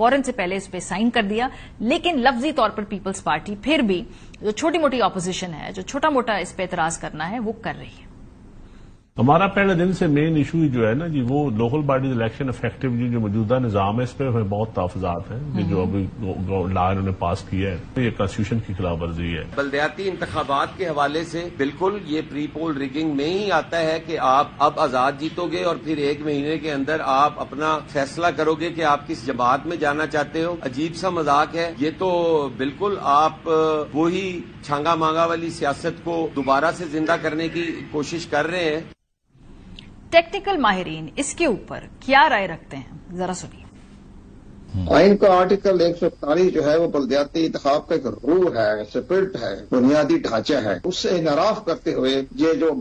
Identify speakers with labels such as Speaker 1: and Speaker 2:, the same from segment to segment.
Speaker 1: فوراً سے پہلے اس پہ سائن کر دیا، لیکن لفظی طور پر پیپلز پارٹی پھر بھی جو چھوٹی موٹی اپوزیشن ہے، جو چھوٹا موٹا اس پہ اعتراض کرنا ہے، وہ کر رہی ہے.
Speaker 2: ہمارا پہلے دن سے مین ایشو جو ہے نا جی، وہ لوکل باڈیز الیکشن افیکٹو جو موجودہ نظام ہے، اس پہ ہمیں بہت تحفظات ہیں کہ جو ابھی لا انہوں نے پاس کیا ہے، یہ کانسٹیٹیوشن کی خلاف ورزی ہے.
Speaker 3: بلدیاتی انتخابات کے حوالے سے بالکل یہ پری پول ریگنگ میں ہی آتا ہے کہ آپ اب آزاد جیتو گے اور پھر 1 مہینے کے اندر آپ اپنا فیصلہ کرو گے کہ آپ کس جماعت میں جانا چاہتے ہو. عجیب سا مذاق ہے یہ تو. بالکل آپ وہی چھانگا مانگا والی سیاست کو دوبارہ سے زندہ کرنے کی کوشش کر رہے ہیں.
Speaker 1: ٹیکنیکل ماہرین اس کے اوپر کیا رائے رکھتے ہیں، ذرا سنیے.
Speaker 4: آئین کا آرٹیکل 141 جو ہے وہ بلدیاتی انتخاب کا ایک روح ہے، اسپرٹ ہے، بنیادی ڈھانچہ ہے. اس سے انحراف کرتے ہوئے یہ جو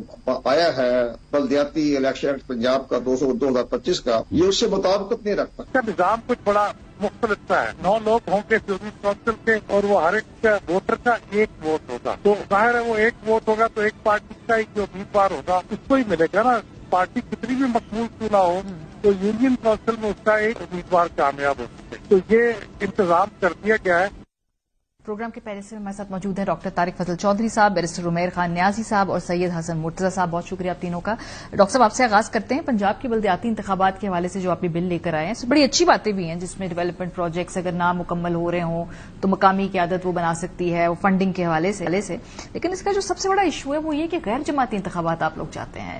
Speaker 4: آیا ہے بلدیاتی الیکشن ایکٹ پنجاب کا 2025 کا، یہ اس سے مطابقت نہیں رکھتا.
Speaker 5: اس کا نظام کچھ بڑا مختلف سا ہے. 9 لوگ ہوں گے یونین کونسل کے اور وہ ہر ایک ووٹر کا 1 ووٹ ہوگا. تو ظاہر ہے وہ 1 ووٹ ہوگا تو ایک پارٹی کا جو امیدوار ہوگا اس کو ہی ملے گا نا. پارٹی کتنی بھی مقبول کیوں نہ ہو تو یونین کونسل میں اس کا ایک امیدوار کامیاب ہو سکے. تو یہ انتظام کر دیا گیا ہے.
Speaker 1: پروگرام کے پہلے سے ہمارے ساتھ موجود ہیں ڈاکٹر طارق فضل چودھری صاحب، بیرسٹر عمیر خان نیازی صاحب اور سید حسن مرتضی صاحب. بہت شکریہ آپ تینوں کا. ڈاکٹر صاحب آپ سے آغاز کرتے ہیں. پنجاب کے بلدیاتی انتخابات کے حوالے سے جو آپ نے بل لے کر آئے ہیں، اس میں بڑی اچھی باتیں بھی ہیں، جس میں ڈیولپمنٹ پروجیکٹس اگر نامکمل ہو رہے ہوں تو مقامی قیادت وہ بنا سکتی ہے، وہ فنڈنگ کے حوالے سے. لیکن اس کا جو سب سے بڑا ایشو ہے وہ یہ کہ غیر جماعتی انتخابات آپ لوگ چاہتے ہیں.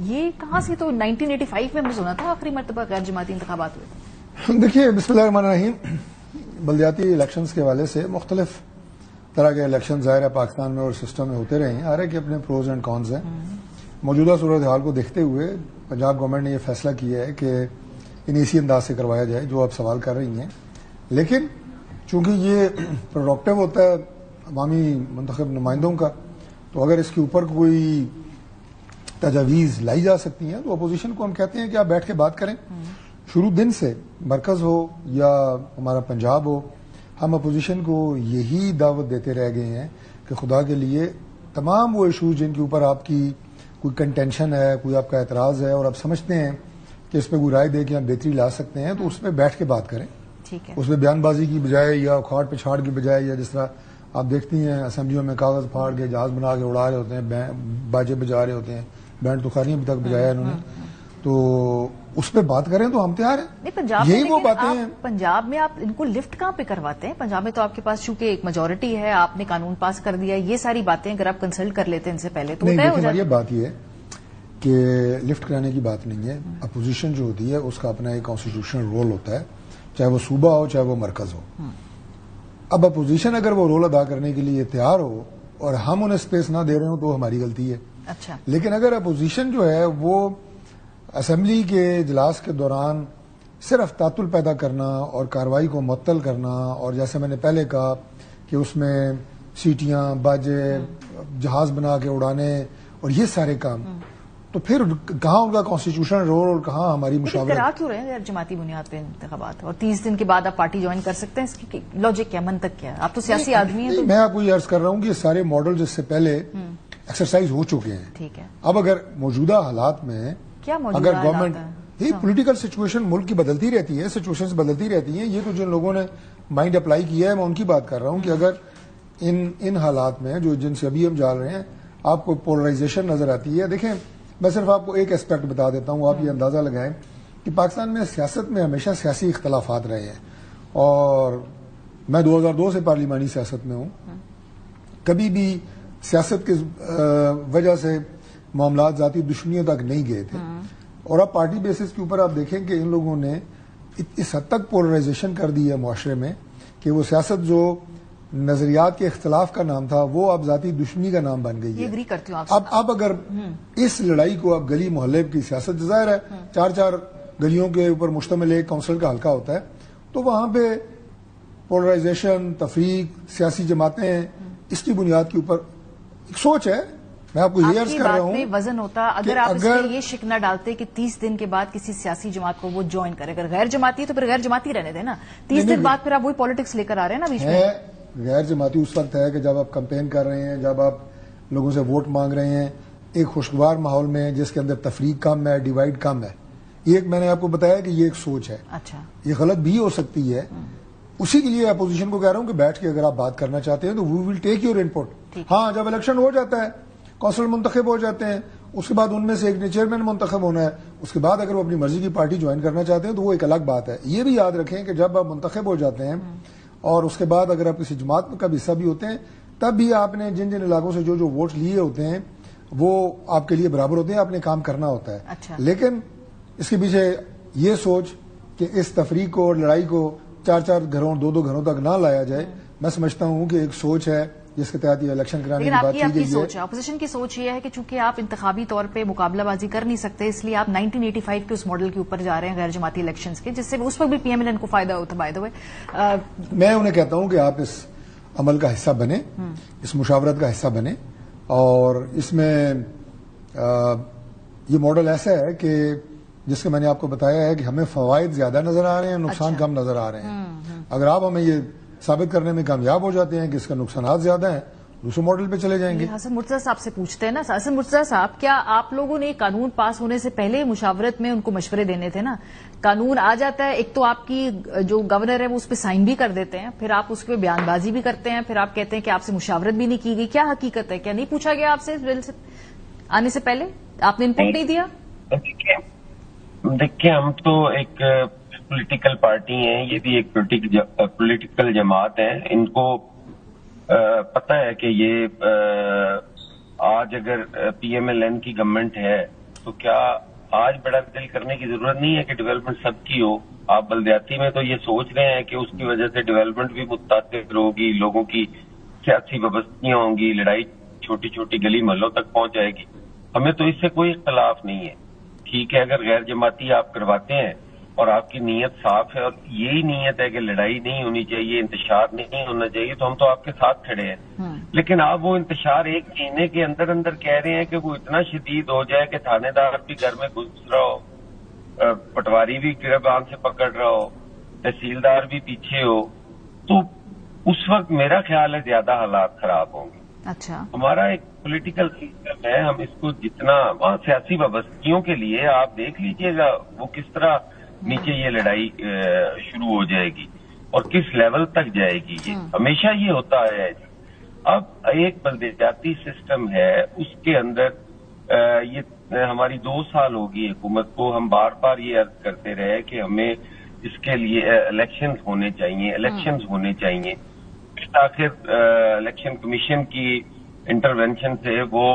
Speaker 1: یہ کہاں سے؟ تو 1985 میں ہم نے سنا تھا آخری مرتبہ غیر جماعتی انتخابات ہوئے.
Speaker 6: دیکھیے، بسم اللہ الرحمن الرحیم. بلدیاتی الیکشنز کے حوالے سے مختلف طرح کے الیکشن ظاہر ہے پاکستان میں اور سسٹم میں ہوتے رہے ہیں. ہر ایک کے اپنے پروز اینڈ کونز ہیں. موجودہ صورتحال کو دیکھتے ہوئے پنجاب گورنمنٹ نے یہ فیصلہ کیا ہے کہ انہیں اسی انداز سے کروایا جائے جو آپ سوال کر رہی ہیں. لیکن چونکہ یہ پروڈکٹیو ہوتا ہے عوامی منتخب نمائندوں کا، تو اگر اس کے اوپر کوئی تجاویز لائی جا سکتی ہیں تو اپوزیشن کو ہم کہتے ہیں کہ آپ بیٹھ کے بات کریں. شروع دن سے مرکز ہو یا ہمارا پنجاب ہو، ہم اپوزیشن کو یہی دعوت دیتے رہ گئے ہیں کہ خدا کے لیے تمام وہ ایشوز جن کے اوپر آپ کی کوئی کنٹینشن ہے، کوئی آپ کا اعتراض ہے اور آپ سمجھتے ہیں کہ اس پہ کوئی رائے دے کے ہم بہتری لا سکتے ہیں، تو اس پہ بیٹھ کے بات کریں. اس پہ بیان بازی کی بجائے یا اکھاڑ پچھاڑ کی بجائے، یا جس طرح آپ دیکھتی ہیں اسمبلیوں میں کاغذ پھاڑ کے جہاز بنا کے اڑا رہے ہوتے ہیں، باجے بجا رہے ہوتے ہیں، بینڈ تخاریاں ابھی تک بجایا انہوں نے. تو اس پہ بات کریں تو ہم تیار ہیں. یہی وہ باتیں ہیں.
Speaker 1: پنجاب میں آپ ان کو لفٹ کہاں پہ کرواتے ہیں؟ پنجاب میں تو آپ کے پاس چونکہ ایک میجورٹی ہے، آپ نے قانون پاس کر دیا، یہ ساری باتیں اگر آپ کنسلٹ کر لیتے ہیں ان سے پہلے تو
Speaker 6: یہ بات یہ ہے کہ لفٹ کرانے کی بات نہیں ہے. اپوزیشن جو ہوتی ہے اس کا اپنا ایک کانسٹیٹیوشنل رول ہوتا ہے، چاہے وہ صوبہ ہو چاہے وہ مرکز ہو. اب اپوزیشن اگر وہ رول ادا کرنے کے لیے تیار ہو اور ہم انہیں اسپیس نہ دے رہے ہوں تو ہماری غلطی ہے.
Speaker 1: اچھا.
Speaker 6: لیکن اگر اپوزیشن جو ہے وہ اسمبلی کے اجلاس کے دوران صرف تعطل پیدا کرنا اور کارروائی کو معطل کرنا، اور جیسے میں نے پہلے کہا کہ اس میں سیٹیاں، باجے، جہاز بنا کے اڑانے اور یہ سارے کام، تو پھر کہاں ان کا کانسٹیٹیوشن رول اور کہاں ہماری مشاورت؟
Speaker 1: کرا کیوں رہے ہیں غیر جماعتی بنیاد پہ انتخابات اور 30 دن کے بعد آپ پارٹی جوائن کر سکتے ہیں؟ اس کی لاجک کیا، منطق کیا ہے؟ آپ تو سیاسی آدمی ہیں.
Speaker 6: میں آپ کو یہ عرض کر رہا ہوں کہ یہ سارے ماڈل جس سے پہلے ایکسرسائز ہو چکے ہیں.
Speaker 1: ٹھیک ہے.
Speaker 6: اب اگر موجودہ حالات میں اگر گورنمنٹ پولیٹیکل سچویشن ملک کی بدلتی رہتی ہے، سچویشنز بدلتی رہتی ہیں، یہ تو جن لوگوں نے مائنڈ اپلائی کیا ہے میں ان کی بات کر رہا ہوں کہ اگر ان حالات میں جو جن سے ابھی ہم جا رہے ہیں آپ کو پولرائزیشن نظر آتی ہے. دیکھیں، میں صرف آپ کو ایک اسپیکٹ بتا دیتا ہوں، آپ یہ اندازہ لگائیں کہ پاکستان میں سیاست میں ہمیشہ سیاسی اختلافات رہے ہیں، اور میں 2002 سے پارلیمانی سیاست میں ہوں. کبھی بھی سیاست کی وجہ سے معاملات ذاتی دشمنیوں تک نہیں گئے تھے. اور اب پارٹی بیسس کے اوپر آپ دیکھیں کہ ان لوگوں نے اس حد تک پولرائزیشن کر دی ہے معاشرے میں کہ وہ سیاست جو نظریات کے اختلاف کا نام تھا وہ اب ذاتی دشمنی کا نام بن گئی ہے. اب اگر اس لڑائی کو اب گلی محلے کی سیاست، ظاہر ہے 4 گلیوں کے اوپر مشتمل ایک کونسل کا حلقہ ہوتا ہے، تو وہاں پہ پولرائزیشن، تفریق، سیاسی جماعتیں، اس کی بنیاد کے اوپر ایک سوچ ہے. میں آپ کو یہ عرض کر رہا ہوں
Speaker 1: وزن ہوتا اگر آپ اس میں یہ شک نہ ڈالتے کہ 30 دن کے بعد کسی سیاسی جماعت کو وہ جوائن کرے. اگر غیر جماعتی تو پھر غیر جماعتی رہنے دیں نا. 30 دن بعد پھر آپ وہی پالیٹکس لے کر آ رہے ہیں نا بیچ میں.
Speaker 6: غیر جماعتی اس وقت ہے کہ جب آپ کمپین کر رہے ہیں، جب آپ لوگوں سے ووٹ مانگ رہے ہیں ایک خوشگوار ماحول میں جس کے اندر تفریق کم ہے، ڈیوائڈ کم ہے. یہ ایک میں نے آپ کو بتایا کہ یہ ایک سوچ ہے.
Speaker 1: اچھا,
Speaker 6: یہ غلط بھی ہو سکتی ہے. اسی کے لیے اپوزیشن کو کہہ رہا ہوں کہ بیٹھ کے اگر آپ بات کرنا چاہتے ہیں تو وی ول ٹیک یور انپٹ. ہاں, جب الیکشن ہو جاتا ہے, کونسلر منتخب ہو جاتے ہیں, اس کے بعد ان میں سے ایک نے چیئرمین منتخب ہونا ہے, اس کے بعد اگر وہ اپنی مرضی کی پارٹی جوائن کرنا چاہتے ہیں تو وہ ایک الگ بات ہے. یہ بھی یاد رکھیں کہ جب آپ منتخب ہو جاتے ہیں اور اس کے بعد اگر آپ کسی جماعت کا بھی حصہ بھی ہوتے ہیں, تب بھی آپ نے جن جن علاقوں سے جو جو ووٹ لیے ہوتے ہیں وہ آپ کے لیے برابر ہوتے ہیں, آپ نے کام کرنا ہوتا ہے.
Speaker 1: اچھا.
Speaker 6: لیکن اس کے پیچھے یہ سوچ کہ اس تفریق کو اور لڑائی کو 4 گھروں 2 گھروں تک نہ لایا جائے, میں سمجھتا ہوں کہ ایک سوچ ہے جس کے تحت یہ الیکشن کرانے کی بات کی گئی ہے.
Speaker 1: سوچ ہے, اپوزیشن کی سوچ یہ ہے کہ چونکہ آپ انتخابی طور پہ مقابلہ بازی کر نہیں سکتے, اس لیے آپ 1985 کے اس ماڈل کے اوپر جا رہے ہیں, غیر جماعتی الیکشنز کے, جس سے اس وقت بھی پی ایم ایل این کو فائدہ ہوتا. بائی دا وے,
Speaker 6: میں انہیں کہتا ہوں کہ آپ اس عمل کا حصہ بنیں, اس مشاورت کا حصہ بنیں, اور اس میں یہ ماڈل ایسا ہے کہ جس کا میں نے آپ کو بتایا ہے کہ ہمیں فوائد زیادہ نظر آ رہے ہیں, نقصان کم نظر آ رہے ہیں. اگر آپ ہمیں یہ ثابت کرنے میں کامیاب ہو جاتے ہیں کہ اس کا نقصانات زیادہ ہیں, دوسرے ماڈل پہ چلے جائیں گے.
Speaker 1: حسن مرتضیٰ صاحب سے پوچھتے ہیں نا. حسن مرتضیٰ صاحب, کیا آپ لوگوں نے قانون پاس ہونے سے پہلے مشاورت میں ان کو مشورے دینے تھے نا؟ قانون آ جاتا ہے, ایک تو آپ کی جو گورنر ہے وہ اس پہ سائن بھی کر دیتے ہیں, پھر آپ اس پہ بیان بازی بھی کرتے ہیں, پھر آپ کہتے ہیں کہ آپ سے مشاورت بھی نہیں کی گئی. کیا حقیقت ہے؟ کیا نہیں پوچھا گیا آپ سے اس بل سے آنے سے پہلے؟ آپ نے انپٹ نہیں دیا؟
Speaker 3: دیکھیں, ہم تو ایک پولیٹیکل پارٹی ہیں, یہ بھی ایک پولیٹیکل جماعت ہے. ان کو پتہ ہے کہ یہ آج اگر پی ایم ایل این کی گورنمنٹ ہے تو کیا آج بڑا دل کرنے کی ضرورت نہیں ہے کہ ڈیولپمنٹ سب کی ہو. آپ بلدیاتی میں تو یہ سوچ رہے ہیں کہ اس کی وجہ سے ڈیولپمنٹ بھی متاثر ہوگی, لوگوں کی سیاسی وابستگیاں ہوں گی, لڑائی چھوٹی چھوٹی گلی محلوں تک پہنچ جائے گی. ہمیں تو اس سے کوئی اختلاف نہیں ہے. ٹھیک ہے, اگر غیر جماعتی آپ کرواتے ہیں اور آپ کی نیت صاف ہے اور یہی نیت ہے کہ لڑائی نہیں ہونی چاہیے, انتشار نہیں ہونا چاہیے, تو ہم تو آپ کے ساتھ کھڑے ہیں. لیکن آپ وہ انتشار ایک مہینے کے اندر اندر کہہ رہے ہیں کہ وہ اتنا شدید ہو جائے کہ تھانے دار بھی گھر میں گھس رہا ہو, پٹواری بھی گربان سے پکڑ رہا ہو, تحصیلدار بھی پیچھے ہو, تو اس وقت میرا خیال ہے زیادہ حالات خراب ہوں گے.
Speaker 1: اچھا,
Speaker 3: ہمارا ایک پولیٹیکل سسٹم ہے, ہم اس کو جتنا سیاسی وابستگیوں کے لیے آپ دیکھ لیجئے گا وہ کس طرح نیچے یہ لڑائی شروع ہو جائے گی اور کس لیول تک جائے گی. یہ ہمیشہ یہ ہوتا ہے. اب ایک بلدیاتی سسٹم ہے, اس کے اندر یہ ہماری 2 سال ہوگی حکومت کو, ہم بار بار یہ عرض کرتے رہے کہ ہمیں اس کے لیے الیکشنز ہونے چاہیے. آخر الیکشن کمیشن کی انٹرونشن سے وہ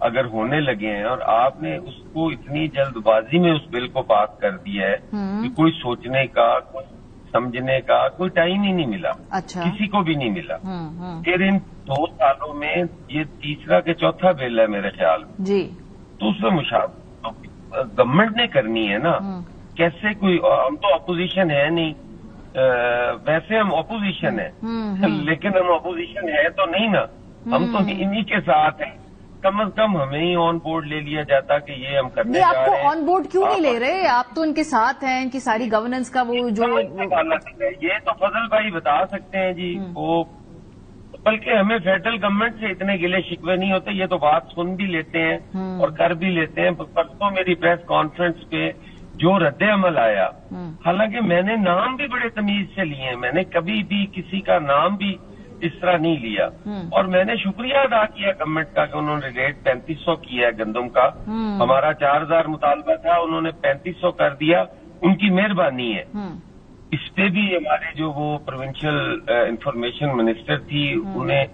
Speaker 3: اگر ہونے لگے ہیں اور آپ نے اس کو اتنی جلد بازی میں اس بل کو پاس کر دیا ہے کہ کوئی سوچنے کا, کوئی سمجھنے کا کوئی ٹائم ہی نہیں ملا.
Speaker 1: اچھا,
Speaker 3: کسی کو بھی نہیں ملا. پھر ان 2 سالوں میں یہ تیسرا کہ چوتھا بل ہے میرے خیال میں
Speaker 1: جی,
Speaker 3: تو اس میں گورنمنٹ نے کرنی ہے نا. کیسے کوئی, ہم تو اپوزیشن ہے نہیں, ویسے ہم اپوزیشن ہیں لیکن ہم اپوزیشن ہے تو نہیں نا, ہم تو انہی کے ساتھ ہیں. کم از کم ہمیں ہی آن بورڈ لے لیا جاتا کہ یہ ہم کرنے جا رہے ہیں.
Speaker 1: آپ کو آن بورڈ کیوں نہیں لے رہے؟ آپ تو ان کے ساتھ ہیں, ان کی ساری گورننس کا وہ جو
Speaker 3: یہ تو فضل بھائی بتا سکتے ہیں جی. وہ بلکہ ہمیں فیڈرل گورنمنٹ سے اتنے گلے شکوے نہیں ہوتے, یہ تو بات سن بھی لیتے ہیں اور کر بھی لیتے ہیں. پرسوں میری پریس کانفرنس پہ جو رد عمل آیا, حالانکہ میں نے نام بھی بڑے تمیز سے لیے ہیں, میں نے کبھی بھی کسی کا نام بھی اس طرح نہیں لیا, اور میں نے شکریہ ادا کیا گورنمنٹ کا کہ انہوں نے ریٹ 3500 کیا ہے گندم کا. ہمارا 4000 مطالبہ تھا, انہوں نے 3500 کر دیا, ان کی مہربانی ہے. اس پہ بھی ہمارے جو وہ پروونشل انفارمیشن منسٹر تھی, انہیں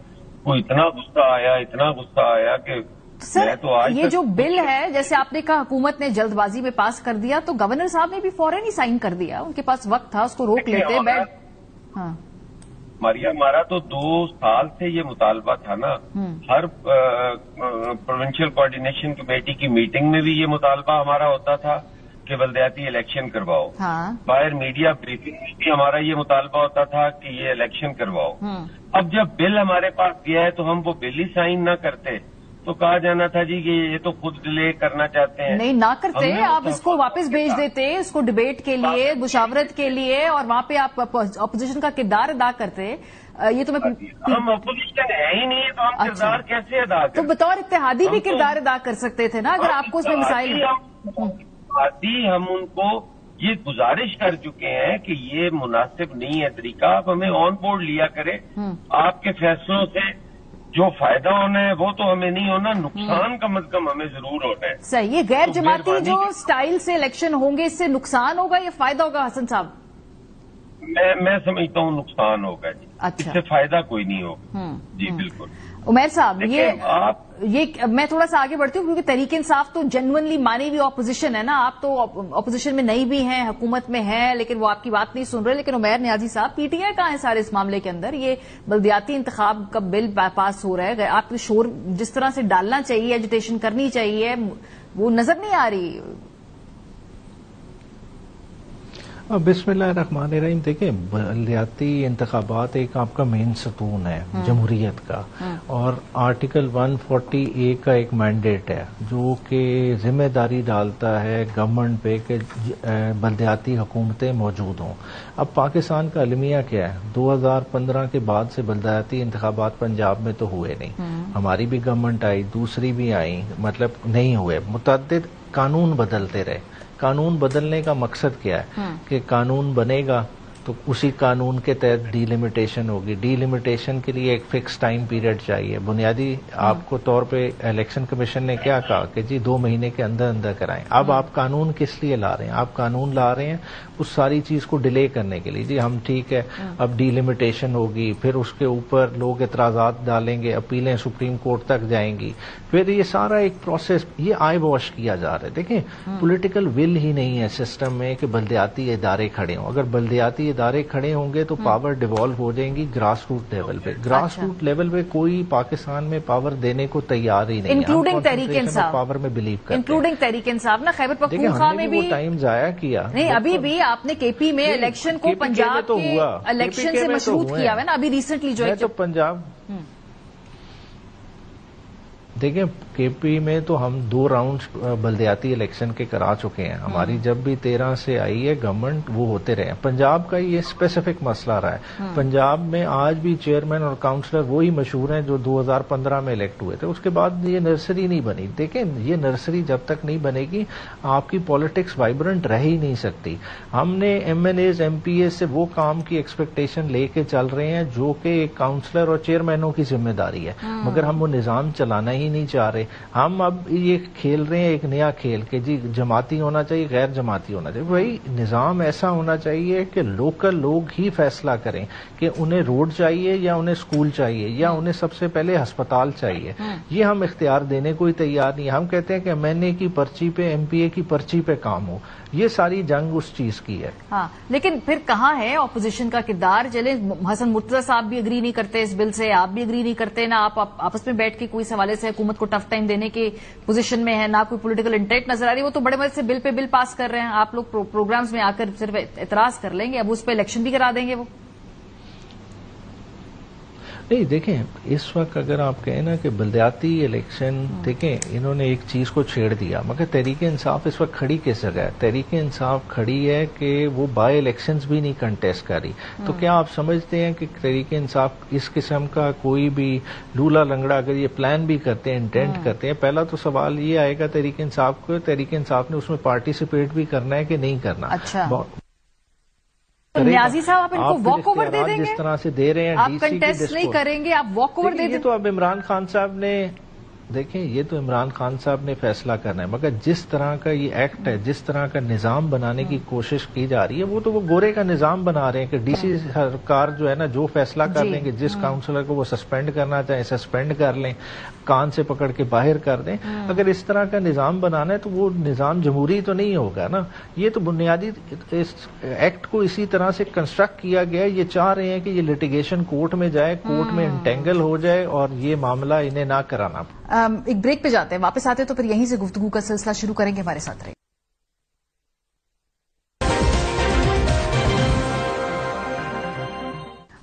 Speaker 3: وہ اتنا غصہ آیا کہ
Speaker 1: سر یہ جو بل ہے, جیسے آپ نے کہا حکومت نے جلد بازی میں پاس کر دیا, تو گورنر صاحب نے بھی فوراً ہی سائن کر دیا, ان کے پاس وقت تھا, اس کو روک لیتے. ہاں
Speaker 3: ماریا, ہمارا تو 2 سال سے یہ مطالبہ تھا نا. ہر پروونشل کوآرڈینیشن کمیٹی کی میٹنگ میں بھی یہ مطالبہ ہمارا ہوتا تھا کہ بلدیاتی الیکشن کرواؤ. باہر میڈیا بریفنگ میں بھی ہمارا یہ مطالبہ ہوتا تھا کہ یہ الیکشن کرواؤ. اب جب بل ہمارے پاس گیا ہے تو ہم وہ بل ہی سائن نہ کرتے تو کہا جانا تھا جی کہ یہ تو خود ڈیلے کرنا چاہتے ہیں.
Speaker 1: نہیں, نہ کرتے, آپ اس کو واپس بھیج دیتے, اس کو ڈبیٹ کے لیے, مشاورت کے لیے, اور وہاں پہ آپ اپوزیشن کا کردار ادا کرتے. یہ تو
Speaker 3: ہم اپوزیشن ہے ہی نہیں, تو ہم کردار کیسے ادا کرتے؟
Speaker 1: تو بطور اتحادی بھی کردار ادا کر سکتے تھے نا, اگر آپ کو اس میں مسائل.
Speaker 3: آتی ہم ان کو یہ گزارش کر چکے ہیں کہ یہ مناسب نہیں ہے طریقہ، آپ ہمیں آن بورڈ لیا کریں، آپ کے فیصلوں سے جو فائدہ ہونا ہے وہ تو ہمیں نہیں ہونا، نقصان کم از کم ہمیں ضرور ہونا ہے.
Speaker 1: صحیح. یہ غیر جماعتی جو سٹائل سے الیکشن ہوں گے، اس سے نقصان ہوگا یا فائدہ ہوگا حسن صاحب؟
Speaker 3: میں سمجھتا ہوں نقصان ہوگا جی.
Speaker 1: اچھا.
Speaker 3: اس سے فائدہ کوئی نہیں ہوگا. جی بالکل.
Speaker 1: عمیر صاحب، یہ میں تھوڑا سا آگے بڑھتی ہوں کیونکہ تحریک انصاف تو جنونلی مانی ہوئی اپوزیشن ہے نا. آپ تو اپوزیشن میں نہیں بھی ہیں، حکومت میں ہیں، لیکن وہ آپ کی بات نہیں سن رہے. لیکن عمیر نیازی صاحب، پی ٹی آئی کہاں ہے سارے اس معاملے کے اندر؟ یہ بلدیاتی انتخاب کا بل پاس ہو رہا ہے، آپ شور جس طرح سے ڈالنا چاہیے، ایجوٹیشن کرنی چاہیے، وہ نظر نہیں آ رہی.
Speaker 7: بسم اللہ الرحمن الرحیم. دیکھیں، بلدیاتی انتخابات ایک آپ کا مین ستون ہے جمہوریت کا، اور آرٹیکل 140A کا ایک مینڈیٹ ہے جو کہ ذمہ داری ڈالتا ہے گورنمنٹ پہ کہ بلدیاتی حکومتیں موجود ہوں. اب پاکستان کا المیہ کیا ہے؟ 2015 کے بعد سے بلدیاتی انتخابات پنجاب میں تو ہوئے نہیں. ہماری بھی گورنمنٹ آئی، دوسری بھی آئی، مطلب نہیں ہوئے. متعدد قانون بدلتے رہے. قانون بدلنے کا مقصد کیا ہے؟ کہ قانون بنے گا تو اسی قانون کے تحت ڈی لمیٹیشن ہوگی. ڈی لمیٹیشن کے لیے ایک فکس ٹائم پیریڈ چاہیے. بنیادی آپ کو طور پہ الیکشن کمیشن نے کیا کہا کہ جی 2 مہینے کے اندر اندر کرائیں. اب آپ قانون کس لیے لا رہے ہیں؟ آپ قانون لا رہے ہیں اس ساری چیز کو ڈیلے کرنے کے لیے. جی ہم ٹھیک ہے، اب ڈی لمیٹیشن ہوگی، پھر اس کے اوپر لوگ اعتراضات ڈالیں گے، اپیلیں سپریم کورٹ تک جائیں گی، پھر یہ سارا ایک پروسیس یہ آئی واش کیا جا رہا ہے. دیکھیں، پولیٹیکل ول ہی نہیں ہے سسٹم میں کہ بلدیاتی ادارے کھڑے ہوں. اگر بلدیاتی ادارے کھڑے ہوں گے تو پاور ڈیوالو ہو جائیں گی گراس روٹ لیول پہ. گراس روٹ لیول پہ کوئی پاکستان میں پاور دینے کو تیار ہی نہیں،
Speaker 1: انکلوڈنگ تحریک انصاف.
Speaker 7: پاور میں بلیو کرتے ہیں،
Speaker 1: انکلوڈنگ تحریک انصاف. نا خیبر پختونخوا میں بھی
Speaker 7: ٹائم ضائع کیا
Speaker 1: نہیں. ابھی بھی آپ نے کے پی میں الیکشن کو پنجاب کے الیکشن سے مشروط کیا ہوا ہے نا. ابھی ریسنٹلی جو ہے
Speaker 7: تو پنجاب، دیکھیں کے پی میں تو ہم 2 راؤنڈ بلدیاتی الیکشن کے کرا چکے ہیں. ہماری جب بھی 13 سے آئی ہے گورنمنٹ، وہ ہوتے رہے ہیں. پنجاب کا یہ اسپیسیفک مسئلہ رہا ہے. پنجاب میں آج بھی چیئرمین اور کاؤنسلر وہی مشہور ہیں جو 2015 میں الیکٹ ہوئے تھے. اس کے بعد یہ نرسری نہیں بنی. دیکھیں، یہ نرسری جب تک نہیں بنے گی آپ کی پالیٹکس وائبرنٹ رہ ہی نہیں سکتی. ہم نے M N As M P As سے وہ کام کی ایکسپیکٹیشن لے کے چل رہے ہیں جو کہ ایک کاؤنسلر اور چیئرمینوں کی ذمہ داری ہے، مگر ہم وہ نظام چلانا ہی نہیں چاہ رہے. ہم اب یہ کھیل رہے ہیں ایک نیا کھیل کہ جی جماعتی ہونا چاہیے، غیر جماعتی ہونا چاہیے. وہی نظام ایسا ہونا چاہیے کہ لوکل لوگ ہی فیصلہ کریں کہ انہیں روڈ چاہیے یا انہیں اسکول چاہیے یا انہیں سب سے پہلے ہسپتال چاہیے. یہ ہم اختیار دینے کو ہی تیار نہیں. ہم کہتے ہیں کہ ایم این اے کی پرچی پہ، ایم پی اے کی پرچی پہ کام ہو. یہ ساری جنگ اس چیز کی ہے.
Speaker 1: ہاں، لیکن پھر کہاں ہے اپوزیشن کا کردار؟ چلے حسن مرتضی صاحب بھی اگری نہیں کرتے اس بل سے، آپ بھی اگری نہیں کرتے، نہ آپ آپس میں بیٹھ کے کوئی اس حوالے سے حکومت کو ٹف ٹائم دینے کی پوزیشن میں ہے، نہ کوئی پولیٹیکل انٹینٹ نظر آ رہی. وہ تو بڑے مزے سے بل پہ بل پاس کر رہے ہیں. آپ لوگ پروگرامز میں آ کر صرف اعتراض کر لیں گے، اب اس پہ الیکشن بھی کرا دیں گے وہ.
Speaker 7: نہیں، دیکھیں اس وقت اگر آپ کہیں نا کہ بلدیاتی الیکشن، دیکھیں انہوں نے ایک چیز کو چھیڑ دیا، مگر تحریک انصاف اس وقت کھڑی کس جگہ ہے؟ تحریک انصاف کھڑی ہے کہ وہ بائی الیکشنز بھی نہیں کنٹیسٹ کری. تو کیا آپ سمجھتے ہیں کہ تحریک انصاف اس قسم کا کوئی بھی لولا لنگڑا اگر یہ پلان بھی کرتے ہیں، انٹینٹ کرتے ہیں، پہلا تو سوال یہ آئے گا تحریک انصاف کو، تحریک انصاف نے اس میں پارٹیسپیٹ بھی کرنا ہے کہ نہیں کرنا.
Speaker 1: اچھا، نیازی صاحب آپ ان کو واک اوور دے دیں گے؟
Speaker 7: جس طرح سے دے رہے ہیں،
Speaker 1: آپ کنٹیسٹ نہیں کریں گے، آپ واک اوور دے دیں.
Speaker 7: یہ تو اب عمران خان صاحب نے، دیکھیں یہ تو عمران خان صاحب نے فیصلہ کرنا ہے، مگر جس طرح کا یہ ایکٹ ہے، جس طرح کا نظام بنانے کی کوشش کی جا رہی ہے، وہ تو وہ گورے کا نظام بنا رہے ہیں کہ ڈی سی سرکار جو ہے نا جو فیصلہ کر لیں کہ جس کاؤنسلر کو وہ سسپینڈ کرنا چاہیں سسپینڈ کر لیں، کان سے پکڑ کے باہر کر دیں. اگر اس طرح کا نظام بنانا ہے تو وہ نظام جمہوری تو نہیں ہوگا نا. یہ تو بنیادی اس ایکٹ کو اسی طرح سے کنسٹرکٹ کیا گیا ہے. یہ چاہ رہے ہیں کہ یہ لٹیگیشن کورٹ میں جائے، کورٹ میں انٹینگل ہو جائے اور یہ معاملہ انہیں نہ کرانا.
Speaker 1: ایک بریک پہ جاتے ہیں، واپس آتے تو پھر یہیں سے گفتگو کا سلسلہ شروع کریں گے. ہمارے ساتھ رہے.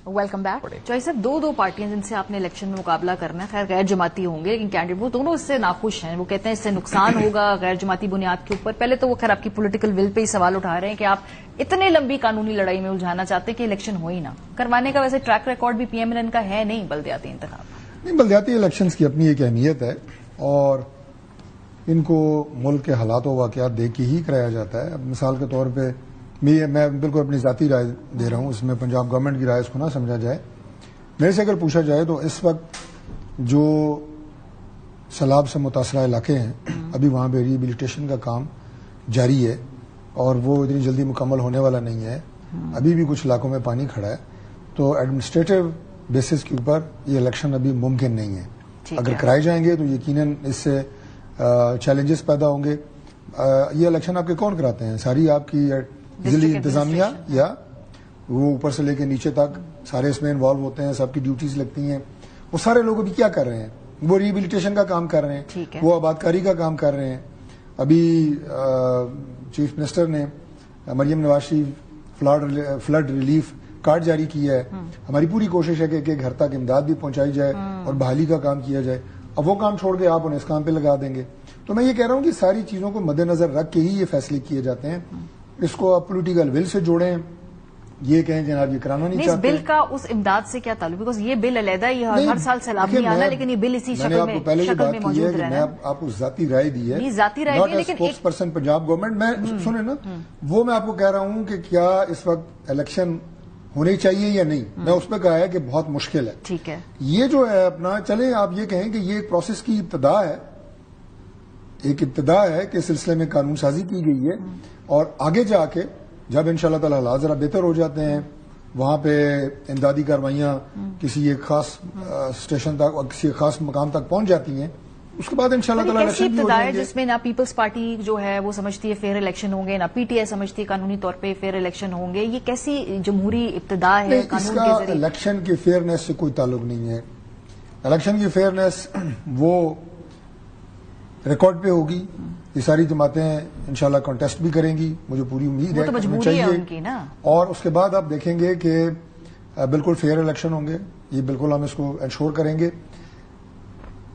Speaker 1: Welcome back. چوہی صاحب، دو پارٹیاں جن سے آپ نے الیکشن میں مقابلہ کرنا ہے، خیر غیر جماعتی ہوں گے لیکن کینڈیڈیٹ وہ دونوں اس سے ناخوش ہیں. وہ کہتے ہیں اس سے نقصان ہوگا غیر جماعتی بنیاد کے اوپر. پہلے تو وہ خیر آپ کی پولیٹیکل ول پہ ہی سوال اٹھا رہے ہیں کہ آپ اتنے لمبی قانونی لڑائی میں الجھانا چاہتے کہ الیکشن ہو ہی نہ. کروانے کا ویسے ٹریک ریکارڈ بھی پی ایم این کا ہے نہیں بلدیاتی انتخاب.
Speaker 6: نہیں، بلدیاتی الیکشنز کی اپنی ایک اہمیت ہے اور ان کو ملک کے حالات و واقعات دیکھ کے ہی کرایا جاتا ہے. اب مثال کے طور پہ میں بالکل اپنی ذاتی رائے دے رہا ہوں, اس میں پنجاب گورنمنٹ کی رائے اس کو نہ سمجھا جائے. میرے سے اگر پوچھا جائے تو اس وقت جو سیلاب سے متاثرہ علاقے ہیں ابھی وہاں پہ ریہیبلیٹیشن کا کام جاری ہے اور وہ اتنی جلدی مکمل ہونے والا نہیں ہے. ابھی بھی کچھ علاقوں میں پانی کھڑا ہے, تو ایڈمنسٹریٹو بیسس کے اوپر یہ الیکشن ابھی ممکن نہیں ہے. اگر کرائے جائیں گے تو یقیناً اس سے چیلنجز پیدا ہوں گے. یہ الیکشن آپ کے کون کراتے ہیں؟ ساری آپ کی ضلعی انتظامیہ یا وہ اوپر سے لے کے نیچے تک سارے اس میں انوالو ہوتے ہیں, سب کی ڈیوٹیز لگتی ہیں. وہ سارے لوگ ابھی کیا کر رہے ہیں؟ وہ ریہیبلیٹیشن کا کام کر رہے ہیں, وہ آبادکاری کا کام کر رہے ہیں. ابھی چیف منسٹر نے Maryam Nawaz Sharif flood relief card جاری کیا ہے. ہماری پوری کوشش ہے کہ گھر تک امداد بھی پہنچائی جائے اور بحالی کا کام کیا جائے. اب وہ کام چھوڑ کے آپ انہیں اس کام پہ لگا دیں گے. تو میں یہ کہہ رہا ہوں کہ ساری چیزوں کو مد نظر رکھ کے ہی یہ فیصلے کیے جاتے ہیں. اس کو آپ پولیٹیکل ول سے جوڑیں, یہ کہیں جناب یہ کرانا نہیں چاہتے.
Speaker 1: اس بل کا اس امداد سے کیا تعلق؟ بیکاز یہ بل علیحدہ ہی ہر سال سیلاب نہیں آنا, لیکن یہ بل اسی شکل میں موجود رہنا.
Speaker 6: میں آپ کو ذاتی رائے دی ہے,
Speaker 1: ذاتی رائے دی, لیکن
Speaker 6: اسپوکس پرسن پنجاب گورنمنٹ. میں سنیں نا, وہ میں آپ کو کہہ رہا ہوں کہ کیا اس وقت الیکشن ہونی چاہیے یا نہیں. میں اس پہ کہا ہے کہ بہت مشکل ہے.
Speaker 1: ٹھیک ہے,
Speaker 6: یہ جو ہے اپنا چلیں آپ یہ کہیں کہ یہ ایک پروسیس کی ابتدا ہے, ایک ابتدا ہے کہ سلسلے میں قانون سازی کی گئی ہے, اور آگے جا کے جب انشاءاللہ تعالی حالات ذرا بہتر ہو جاتے ہیں, وہاں پہ امدادی کاروائیاں کسی ایک خاص اسٹیشن تک اور کسی ایک خاص مقام تک پہنچ جاتی ہیں, اس کے بعد انشاءاللہ تعالی الیکشن بھی ہو جائیں گے.
Speaker 1: جس میں نہ پیپلز پارٹی جو ہے وہ سمجھتی ہے فیئر الیکشن ہوں گے, نہ پی ٹی آئی سمجھتی ہے قانونی طور پہ فیئر الیکشن ہوں گے. یہ کیسی جمہوری ابتدا ہے
Speaker 6: اس کا الیکشن کی فیئرنیس سے کوئی تعلق نہیں ہے. الیکشن کی فیئرنیس وہ ریکارڈ پہ ہوگی. یہ ساری جماعتیں انشاءاللہ کانٹیسٹ بھی کریں گی, مجھے پوری امید ہے چاہیے. اور اس کے بعد آپ دیکھیں گے کہ بالکل فیئر الیکشن ہوں گے. یہ بالکل ہم اس کو انشور کریں گے.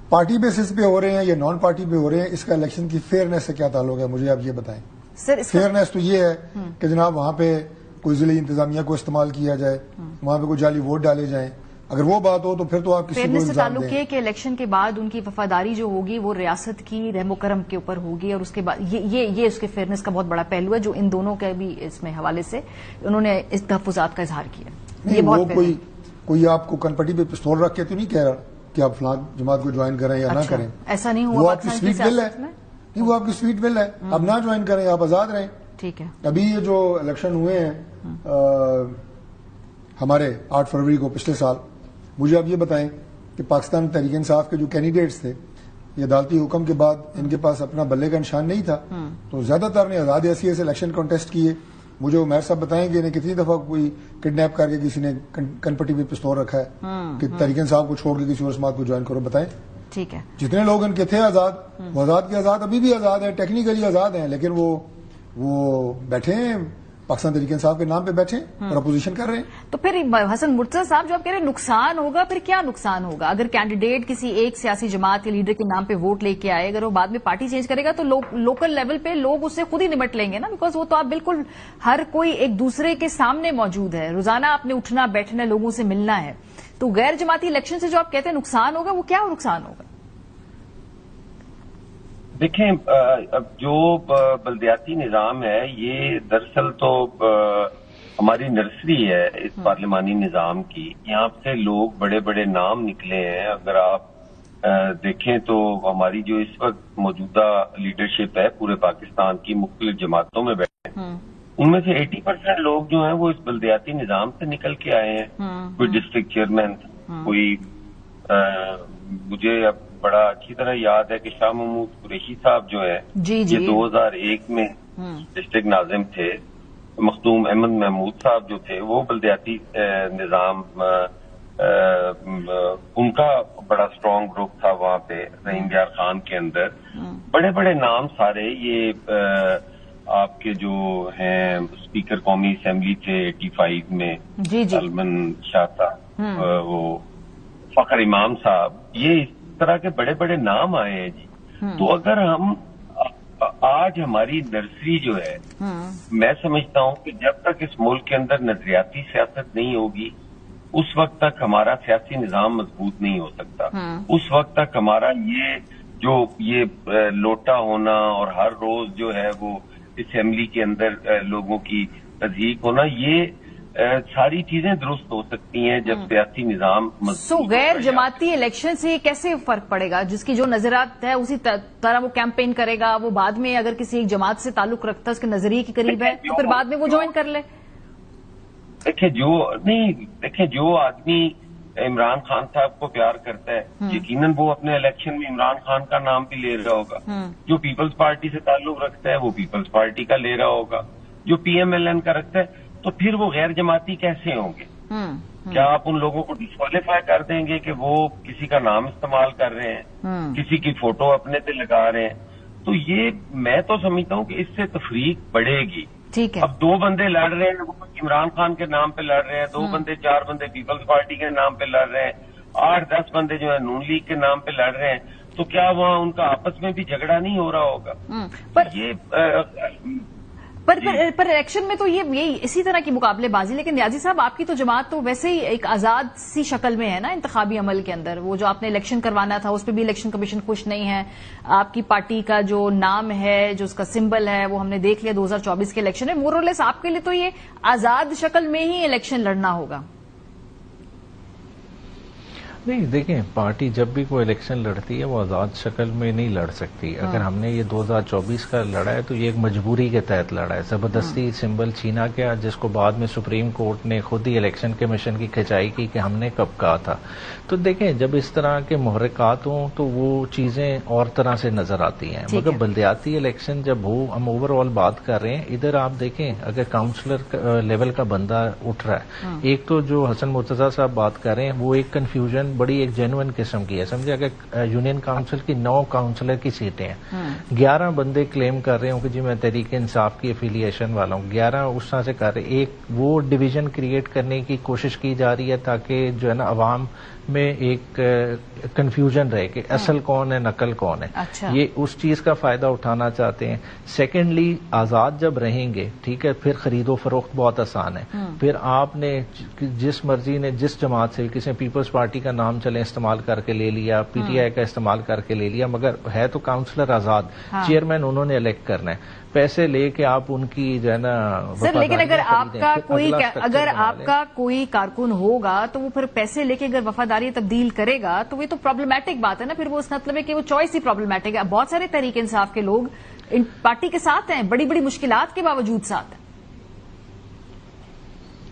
Speaker 6: پارٹی بیسس پہ ہو رہے ہیں یا نان پارٹی پہ ہو رہے ہیں, اس کا الیکشن کی فیئرنیس سے کیا تعلق ہے مجھے آپ یہ بتائیں. فیئرنیس تو یہ ہے کہ جناب وہاں پہ کوئی ضلعی انتظامیہ کو استعمال کیا جائے, وہاں پہ کوئی جعلی ووٹ ڈالے جائیں. اگر وہ بات ہو تو پھر تو آپ کسی کو الزام دیں.
Speaker 1: تعلق کہ الیکشن کے بعد ان کی وفاداری جو ہوگی وہ ریاست کی رحم و کرم کے اوپر ہوگی, اور اس کے بعد یہ اس کے فیئرنیس کا بہت بڑا پہلو ہے جو ان دونوں کے بھی اس میں حوالے سے انہوں نے اس تحفظات کا اظہار کیا.
Speaker 6: یہ بہت کوئی آپ کو کنپٹی پہ پستول رکھ کے تو نہیں کہہ رہا کہ آپ فلاں جماعت کو جوائن کریں یا نہ کریں.
Speaker 1: ایسا نہیں ہوا.
Speaker 6: وہ آپ کی سویٹ ول ہے. نہیں, وہ آپ کی سویٹ ول ہے. آپ نہ جوائن کریں, آپ آزاد رہیں.
Speaker 1: ٹھیک ہے.
Speaker 6: ابھی یہ جو الیکشن ہوئے ہیں ہمارے 8 فروری کو پچھلے سال, مجھے آپ یہ بتائیں کہ پاکستان تحریک انصاف کے جو کینڈیڈیٹس تھے, یہ عدالتی حکم کے بعد ان کے پاس اپنا بلے کا نشان نہیں تھا, تو زیادہ تر نے آزاد حیثیت سے الیکشن کانٹیسٹ کیے. مجھے عمیر صاحب بتائیں کہ انہیں کتنی دفعہ کوئی کڈنیپ کر کے کسی نے کنپٹی پہ پستول رکھا ہے کہ تحریک انصاف کو چھوڑ کے کسی اور سماعت کو جوائن کرو. بتائیں.
Speaker 1: ٹھیک ہے. جتنے
Speaker 6: لوگ ان کے تھے آزاد, وہ آزاد کے آزاد ابھی بھی آزاد ہیں, ٹیکنیکلی آزاد ہیں, لیکن وہ بیٹھے ہیں پاکستان تحریک انصاف کے نام پہ بیٹھے اور اپوزیشن کر رہے ہیں.
Speaker 1: تو پھر حسن مرتضی صاحب جو آپ کہہ رہے ہیں نقصان ہوگا, پھر کیا نقصان ہوگا اگر کینڈیڈیٹ کسی ایک سیاسی جماعت کے لیڈر کے نام پہ ووٹ لے کے آئے, اگر وہ بعد میں پارٹی چینج کرے گا تو لوکل لیول پہ لوگ اس سے خود ہی نمٹ لیں گے نا, بیکاز وہ تو آپ بالکل ہر کوئی ایک دوسرے کے سامنے موجود ہے, روزانہ آپ نے اٹھنا بیٹھنا لوگوں سے ملنا ہے. تو غیر جماعتی الیکشن سے جو آپ کہتے ہیں نقصان ہوگا, وہ کیا نقصان ہوگا؟
Speaker 3: دیکھیں, اب جو بلدیاتی نظام ہے یہ دراصل تو ہماری نرسری ہے اس پارلیمانی نظام کی. یہاں سے لوگ بڑے بڑے نام نکلے ہیں. اگر آپ دیکھیں تو ہماری جو اس وقت موجودہ لیڈرشپ ہے پورے پاکستان کی مختلف جماعتوں میں بیٹھے ہیں, ان میں سے 80% لوگ جو ہیں وہ اس بلدیاتی نظام سے نکل کے آئے ہیں. کوئی ڈسٹرکٹ چیئرمین, کوئی مجھے اب بڑا اچھی طرح یاد ہے کہ شاہ محمود قریشی صاحب جو ہے یہ 2001 میں ڈسٹرکٹ ناظم تھے. مخدوم احمد محمود صاحب جو تھے وہ بلدیاتی نظام, ان کا بڑا اسٹرانگ گروپ تھا وہاں پہ رحیم یار خان کے اندر. بڑے بڑے نام سارے یہ آپ کے جو ہیں اسپیکر قومی اسمبلی تھے 85 میں, سلمان شاہ صاحب, وہ فخر امام صاحب, یہ اس طرح کے بڑے بڑے نام آئے ہیں جی. تو اگر ہم آج ہماری نرسری جو ہے, میں سمجھتا ہوں کہ جب تک اس ملک کے اندر نظریاتی سیاست نہیں ہوگی اس وقت تک ہمارا سیاسی نظام مضبوط نہیں ہو سکتا. اس وقت تک ہمارا یہ جو یہ لوٹا ہونا اور ہر روز جو ہے وہ اسمبلی کے اندر لوگوں کی تضحیق ہونا، یہ ساری چیزیں درست ہو سکتی ہیں جب سیاسی نظام
Speaker 1: غیر جماعتی الیکشن سے کیسے فرق پڑے گا؟ جس کی جو نظریات ہے اسی طرح وہ کیمپین کرے گا، وہ بعد میں اگر کسی ایک جماعت سے تعلق رکھتا ہے، اس کے نظریے کے قریب ہے، تو پھر بعد میں وہ جوائن کر لے؟
Speaker 3: دیکھیں جو آدمی عمران خان صاحب کو پیار کرتا ہے یقیناً وہ اپنے الیکشن میں عمران خان کا نام بھی لے رہا ہوگا، جو پیپلز پارٹی سے تعلق رکھتا ہے وہ پیپلز پارٹی کا لے رہا ہوگا، جو پی ایم ایل این کا رکھتا ہے، تو پھر وہ غیر جماعتی کیسے ہوں گے؟ کیا آپ ان لوگوں کو ڈسکوالیفائی کر دیں گے کہ وہ کسی کا نام استعمال کر رہے ہیں، کسی کی فوٹو اپنے پہ لگا رہے ہیں؟ تو یہ میں تو سمجھتا ہوں کہ اس سے تفریق بڑھے گی.
Speaker 1: ٹھیک ہے.
Speaker 3: اب 2 بندے لڑ رہے ہیں، وہ عمران خان کے نام پہ لڑ رہے ہیں، 2 بندے 4 بندے پیپلز پارٹی کے نام پہ لڑ رہے ہیں، 8-10 بندے جو ہے نون لیگ کے نام پہ لڑ رہے ہیں، تو کیا وہاں ان کا آپس میں بھی جھگڑا نہیں ہو رہا ہوگا؟
Speaker 1: پر الیکشن میں تو یہ اسی طرح کی مقابلے بازی. لیکن نیازی صاحب، آپ کی تو جماعت تو ویسے ہی ایک آزاد سی شکل میں ہے نا انتخابی عمل کے اندر. وہ جو آپ نے الیکشن کروانا تھا اس پہ بھی الیکشن کمیشن خوش نہیں ہے. آپ کی پارٹی کا جو نام ہے، جو اس کا سمبل ہے، وہ ہم نے دیکھ لیا 2024 کے الیکشن میں. مور اور لیس آپ کے لیے تو یہ آزاد شکل میں ہی الیکشن لڑنا ہوگا.
Speaker 7: نہیں، دیکھیں، پارٹی جب بھی کوئی الیکشن لڑتی ہے وہ آزاد شکل میں نہیں لڑ سکتی. اگر ہم نے یہ 2024 کا لڑا ہے تو یہ ایک مجبوری کے تحت لڑا ہے. زبردستی سمبل چھینا گیا، جس کو بعد میں سپریم کورٹ نے خود ہی الیکشن کمیشن کی کھچائی کی کہ ہم نے کب کہا تھا. تو دیکھیں، جب اس طرح کے محرکات ہوں تو وہ چیزیں اور طرح سے نظر آتی ہیں. مگر بلدیاتی الیکشن جب ہو، ہم اوور آل بات کر رہے ہیں. ادھر آپ دیکھیں، اگر کاؤنسلر لیول کا بندہ اٹھ رہا ہے، ایک تو جو حسن مرتضیٰ صاحب بات کر رہے ہیں وہ ایک کنفیوژن بڑی ایک جینوئن قسم کی ہے. سمجھے، اگر یونین کاؤنسل کی 9 کاؤنسلر کی سیٹیں ہیں، 11 بندے کلیم کر رہے ہوں کہ جی میں تحریک انصاف کی افیلیشن والا ہوں، 11 اس طرح سے کر رہے. ایک وہ ڈویژن کریٹ کرنے کی کوشش کی جا رہی ہے تاکہ جو ہے نا عوام میں ایک کنفیوژن رہے کہ اصل کون ہے، نقل کون ہے. یہ اس چیز کا فائدہ اٹھانا چاہتے ہیں. سیکنڈلی، آزاد جب رہیں گے، ٹھیک ہے، پھر خرید و فروخت بہت آسان ہے. پھر آپ نے جس مرضی نے جس جماعت سے، کسی پیپلز پارٹی کا نام چلے استعمال کر کے لے لیا، پی ٹی آئی کا استعمال کر کے لے لیا، مگر ہے تو کاؤنسلر آزاد. چیئرمین انہوں نے الیکٹ کرنا ہے. پیسے لے کے آپ ان کی جو ہے نا
Speaker 1: سر، لیکن اگر آپ کا کوئی کارکن ہوگا تو وہ پھر پیسے لے کے اگر وفاداری تبدیل کرے گا تو یہ تو پرابلمٹک بات ہے نا. پھر وہ اس مطلب ہے کہ وہ چوائس ہی پرابلمٹک ہے. بہت سارے تحریک انصاف کے لوگ ان پارٹی کے ساتھ ہیں، بڑی بڑی مشکلات کے باوجود ساتھ ہیں.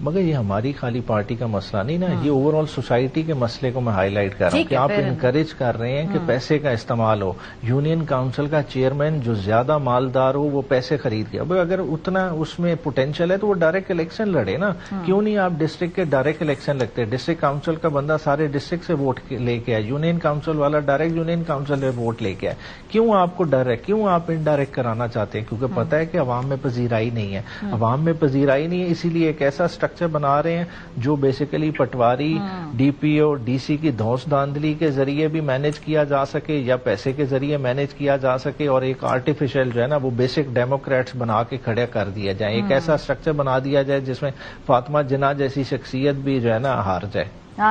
Speaker 7: مگر یہ ہماری خالی پارٹی کا مسئلہ نہیں نا، یہ اوور آل سوسائٹی کے مسئلے کو میں ہائی لائٹ کر رہا ہوں کہ آپ انکریج کر رہے ہیں کہ پیسے کا استعمال ہو. یونین کاؤنسل کا چیئرمین جو زیادہ مالدار ہو وہ پیسے خرید کے، اب اگر اتنا اس میں پوٹینشیل ہے تو وہ ڈائریکٹ الیکشن لڑے نا. کیوں نہیں آپ ڈسٹرکٹ کے ڈائریکٹ الیکشن لگتے؟ ڈسٹرکٹ کاؤنسل کا بندہ سارے ڈسٹرکٹ سے ووٹ لے کے آئے، یونین کاؤنسل والا ڈائریکٹ یونین کاؤنسل میں ووٹ لے کے آئے. کیوں آپ کو ڈائریکٹ، کیوں آپ انڈائریکٹ کرانا چاہتے ہیں؟ کیونکہ پتہ ہے کہ عوام میں پذیرائی نہیں ہے. عوام میں پذیرائی نہیں ہے، اسی لیے ایک ایسا اسٹرکچر بنا رہے ہیں جو بیسیکلی پٹواری، ڈی پی او، ڈی سی کی دھوس دھاندلی کے ذریعے بھی مینج کیا جا سکے یا پیسے کے ذریعے مینج کیا جا سکے، اور ایک آرٹیفیشل جو ہے نا وہ بیسک ڈیموکریٹس بنا کے کھڑے کر دیا جائے. ایک ایسا اسٹرکچر بنا دیا جائے جس میں فاطمہ جناح جیسی شخصیت بھی جو ہے نا ہار جائے.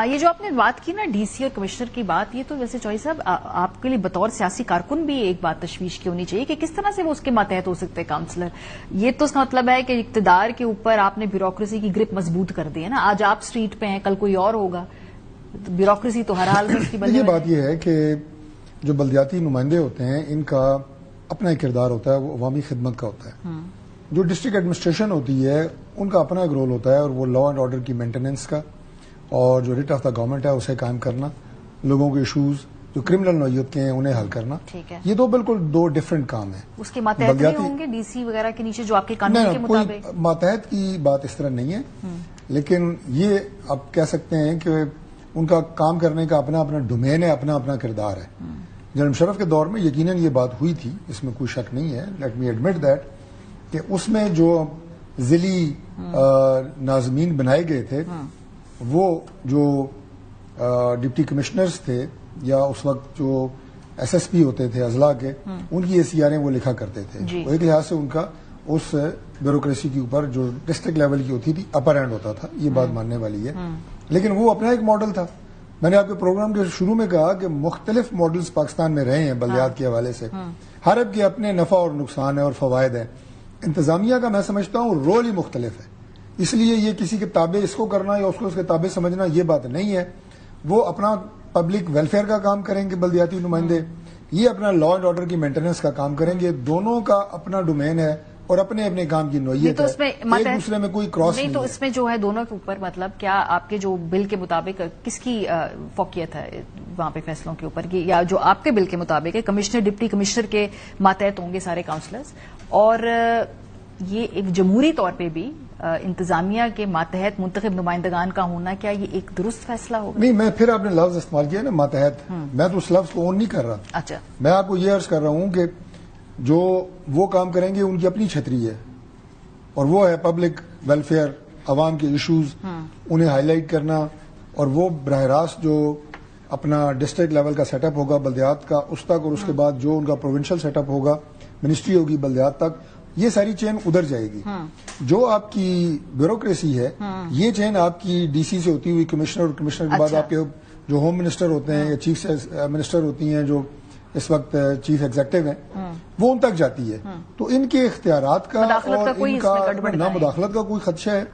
Speaker 1: یہ جو آپ نے بات کی نا ڈی سی اور کمشنر کی بات، یہ تو ویسے چوہی صاحب آپ کے لیے بطور سیاسی کارکن بھی ایک بات تشویش کی ہونی چاہیے کہ کس طرح سے وہ اس کے ماتحت ہو سکتے ہیں کاؤنسلر. یہ تو اس کا مطلب ہے کہ اقتدار کے اوپر آپ نے بیوروکریسی کی گرپ مضبوط کر دی ہے نا. آج آپ اسٹریٹ پہ ہیں، کل کوئی اور ہوگا. بیوروکریسی تو ہر حال میں اس کی
Speaker 6: یہ بات یہ ہے کہ جو بلدیاتی نمائندے ہوتے ہیں ان کا اپنا ایک کردار ہوتا ہے، وہ عوامی خدمت کا ہوتا ہے. جو ڈسٹرکٹ ایڈمنسٹریشن ہوتی ہے ان کا اپنا ایک رول ہوتا ہے، اور وہ لا اینڈ آرڈر کی مینٹیننس کا، اور جو ریٹ آف دا گورنمنٹ ہے اسے قائم کرنا، لوگوں کے ایشوز جو کرمنل نوعیت کے ہیں انہیں حل کرنا. یہ تو بالکل 2 ڈفرینٹ کام ہیں.
Speaker 1: اس کے ماتحت نہیں ہوں گے ڈی سی وغیرہ کے نیچے جو آپ کے قانون کے مطابق؟
Speaker 6: کوئی ماتحت کی بات اس طرح نہیں ہے، لیکن یہ آپ کہہ سکتے ہیں کہ ان کا کام کرنے کا اپنا اپنا ڈومین ہے، اپنا اپنا کردار ہے. جنرل مشرف کے دور میں یقیناً یہ بات ہوئی تھی، اس میں کوئی شک نہیں ہے. لیٹ می ایڈمٹ دیٹ کہ اس میں جو ضلعی ناظمین بنائے گئے تھے وہ جو ڈپٹی کمشنرز تھے یا اس وقت جو ایس ایس پی ہوتے تھے اضلاع کے، ان کی ACRیں وہ لکھا کرتے تھے. وہ ایک لحاظ سے ان کا اس بیوروکریسی کے اوپر جو ڈسٹرکٹ لیول کی ہوتی تھی اپر ہینڈ ہوتا تھا، یہ بات ماننے والی ہے. لیکن وہ اپنا ایک ماڈل تھا. میں نے آپ کے پروگرام کے شروع میں کہا کہ مختلف ماڈلز پاکستان میں رہے ہیں بلدیات کے حوالے سے، ہر ایک کے اپنے نفع اور نقصان ہے اور فوائد ہیں. انتظامیہ کا میں سمجھتا ہوں رول ہی مختلف ہے، اس لیے یہ کسی کے تابع اس کو کرنا یا اس کے تابع سمجھنا یہ بات نہیں ہے. وہ اپنا پبلک ویلفیئر کا کام کریں گے بلدیاتی نمائندے، یہ اپنا لا اینڈ آرڈر کی مینٹیننس کا کام کریں گے. دونوں کا اپنا ڈومین ہے اور اپنے اپنے کام کی نوعیت ہے، ایک دوسرے میں کوئی کراس نہیں.
Speaker 1: تو اس میں جو ہے دونوں کے اوپر مطلب کیا آپ کے جو بل کے مطابق کس کی فوقیت ہے وہاں پہ فیصلوں کے اوپر کی، یا جو آپ کے بل کے مطابق ہے کمشنر ڈپٹی کمشنر کے ماتحت ہوں گے سارے کاؤنسلرز، اور یہ ایک جمہوری طور پہ بھی انتظامیہ کے ماتحت منتخب نمائندگان کا ہونا، کیا یہ ایک درست فیصلہ ہوگا؟
Speaker 6: نہیں، میں پھر آپ نے لفظ استعمال کیا نا ماتحت، میں تو اس لفظ کو اون نہیں کر رہا.
Speaker 1: اچھا،
Speaker 6: میں آپ کو یہ عرض کر رہا ہوں کہ جو وہ کام کریں گے ان کی اپنی چھتری ہے، اور وہ ہے پبلک ویلفیئر، عوام کے ایشوز انہیں ہائی لائٹ کرنا، اور وہ براہ راست جو اپنا ڈسٹرکٹ لیول کا سیٹ اپ ہوگا بلدیات کا اس تک، اور اس کے بعد جو ان کا پروونشل سیٹ اپ ہوگا، منسٹری ہوگی بلدیات تک، یہ ساری چین ادھر جائے گی. جو آپ کی بیوروکریسی ہے یہ چین آپ کی ڈی سی سے ہوتی ہوئی کمشنر، اور کمشنر کے بعد آپ کے جو ہوم منسٹر ہوتے ہیں یا چیف منسٹر ہوتی ہیں جو اس وقت چیف ایگزیکٹو ہیں، وہ ان تک جاتی ہے. تو ان کے اختیارات کا اور ان کا نہ مداخلت کا کوئی خدشہ ہے،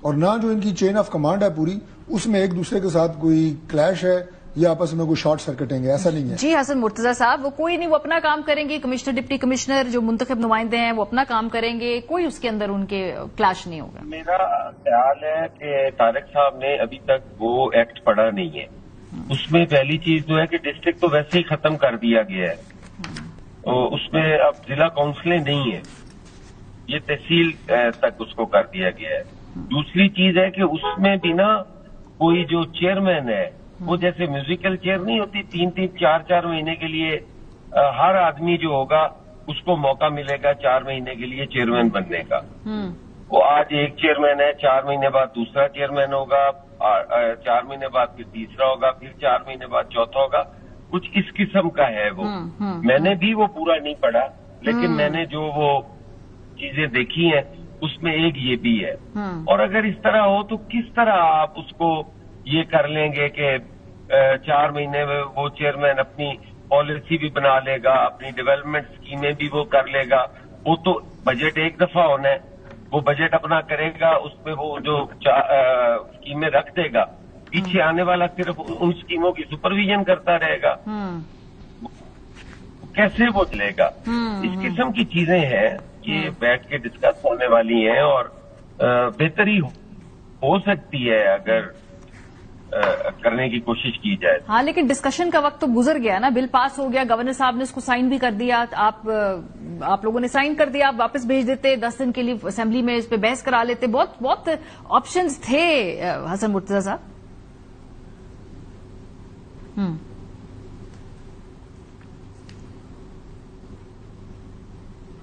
Speaker 6: اور نہ جو ان کی چین آف کمانڈ ہے پوری اس میں ایک دوسرے کے ساتھ کوئی کلیش ہے یا آپس میں کوئی شارٹ سرکٹنگ ہے، ایسا نہیں ہے.
Speaker 1: جی حسن مرتضیٰ صاحب، وہ کوئی نہیں، وہ اپنا کام کریں گے، کمشنر ڈپٹی کمشنر جو منتخب نمائندے ہیں وہ اپنا کام کریں گے، کوئی اس کے اندر ان کے کلاش نہیں ہوگا.
Speaker 3: میرا خیال ہے کہ طارق صاحب نے ابھی تک وہ ایکٹ پڑھا نہیں ہے. اس میں پہلی چیز جو ہے کہ ڈسٹرکٹ تو ویسے ہی ختم کر دیا گیا ہے، اس میں اب ضلع کونسلیں نہیں ہیں، یہ تحصیل تک اس کو کر دیا گیا ہے. دوسری چیز ہے کہ اس میں بھی نا کوئی جو چیئرمین ہے وہ جیسے میوزیکل چیئر نہیں ہوتی 3-4 مہینے کے لیے ہر آدمی جو ہوگا اس کو موقع ملے گا 4 مہینے کے لیے چیئرمین بننے کا. وہ آج ایک چیئرمین ہے، 4 مہینے بعد دوسرا چیئرمین ہوگا، 4 مہینے بعد پھر تیسرا ہوگا، پھر 4 مہینے بعد چوتھا ہوگا. کچھ اس قسم کا ہے وہ. میں نے بھی وہ پورا نہیں پڑھا، لیکن میں نے جو وہ چیزیں دیکھی ہیں اس میں ایک یہ بھی ہے. اور اگر اس طرح ہو تو کس طرح آپ اس کو یہ کر لیں گے کہ 4 مہینے میں وہ چیئرمین اپنی پالیسی بھی بنا لے گا، اپنی ڈیولپمنٹ اسکیمیں بھی وہ کر لے گا. وہ تو بجٹ ایک دفعہ ہونا ہے، وہ بجٹ اپنا کرے گا، اس میں وہ جو اسکیمیں رکھ دے گا، پیچھے آنے والا صرف ان اسکیموں کی سپرویژن کرتا رہے گا. کیسے وہ چلے گا؟ اس قسم کی چیزیں ہیں، یہ بیٹھ کے ڈسکس ہونے والی ہیں، اور بہتری ہو سکتی ہے اگر کرنے کی کوشش کی جائے.
Speaker 1: ہاں، لیکن ڈسکشن کا وقت تو گزر گیا نا، بل پاس ہو گیا، گورنر صاحب نے اس کو سائن بھی کر دیا، آپ لوگوں نے سائن کر دیا، آپ واپس بھیج دیتے، 10 دن کے لیے اسمبلی میں اس پہ بحث کرا لیتے. بہت آپشنز تھے حسن مرتضیٰ صاحب.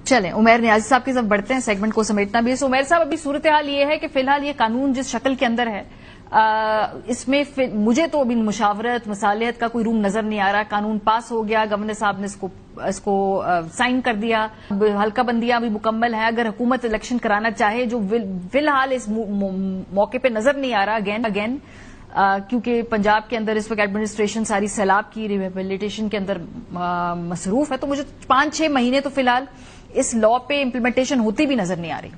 Speaker 1: چلیں عمیر نیازی صاحب کی طرف بڑھتے ہیں، سیگمنٹ کو سمیٹنا بھی ہے. عمیر صاحب، ابھی صورتحال یہ ہے کہ فی الحال یہ قانون جس شکل کے اندر ہے اس میں مجھے تو ابھی مشاورت مصالحت کا کوئی روم نظر نہیں آ رہا. قانون پاس ہو گیا، گورنر صاحب نے اس کو سائن کر دیا، حلقہ بندیاں بھی مکمل ہیں. اگر حکومت الیکشن کرانا چاہے، جو فی الحال اس موقع پہ نظر نہیں آ رہا اگین کیونکہ پنجاب کے اندر اس وقت ایڈمنسٹریشن ساری سیلاب کی ریہیبلیٹیشن کے اندر مصروف ہے، تو مجھے 5-6 مہینے تو فی الحال اس لا پہ امپلیمنٹیشن ہوتی بھی نظر نہیں آ رہی.